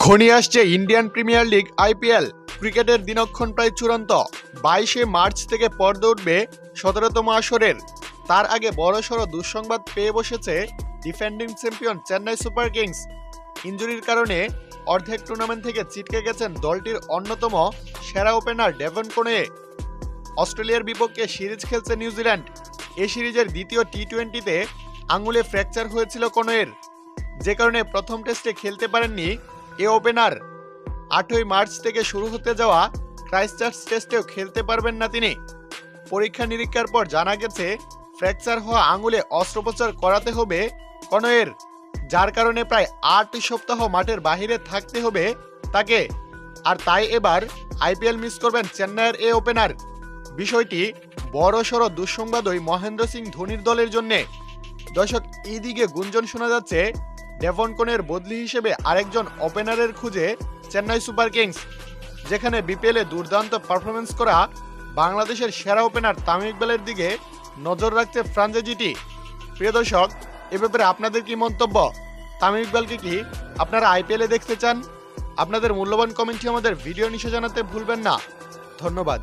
ঘনিয়ে আসছে Indian premier league IPL. ক্রিকেটের দিনক্ষণ প্রায় চূড়ান্ত। 22শে মার্চ থেকে পর্দা উঠবে 17তম আসরের। তার আগে বড়সড় দুঃসংবাদ পেয়ে বসেছে defending champion Chennai Super Kings. ইনজুরির কারণে অর্ধেক টুর্নামেন্ট থেকে ছিটকে গেছেন দলটির অন্যতম সেরা ওপেনার ডেভন কনওয়ে। অস্ট্রেলিয়ার বিপক্ষে সিরিজ খেলছে নিউজিল্যান্ড। এই সিরিজের দ্বিতীয় টি-20তে আঙুলে ফ্র্যাকচার হয়েছিল কনওয়ের, যে কারণে প্রথম টেস্টে খেলতে পারেননি এ ওপেনার। 8ই মার্চ থেকে শুরু হতে যাওয়া ক্রাইস্টচার্চ টেস্টেও খেলতে পারবেন না তিনি। পরীক্ষা নিরীক্ষার পর জানা গেছে ফ্র্যাকচার হওয়া আঙুলে অস্ত্রোপচার করাতে হবে কনওয়ের, যার কারণে প্রায় 8 সপ্তাহ মাঠের বাহিরে থাকতে হবে তাকে। আর তাই এবার আইপিএল মিস করবেন চেন্নাইয়ের এ ওপেনার। বিষয়টি বড়সড় দুঃসংবাদই মহেন্দ্র সিং ধোনির দলের জন্যে। দর্শক, এইদিকে গুঞ্জন শোনা যাচ্ছে ডেভন কনওয়ের বদলি হিসেবে আরেকজন ওপেনারের খুঁজে চেন্নাই সুপার কিংস, যেখানে বিপিএলে দুর্দান্ত পারফরমেন্স করা বাংলাদেশের সেরা ওপেনার তামিম ইকবালের দিকে নজর রাখছে ফ্রাঞ্চাইজিটি। প্রিয় দর্শক, এ ব্যাপারে আপনাদের কি মন্তব্য? তামিম ইকবালকে কি আপনারা আইপিএলে দেখতে চান? আপনাদের মূল্যবান কমেন্টটি আমাদের ভিডিও নিচে জানাতে ভুলবেন না। ধন্যবাদ।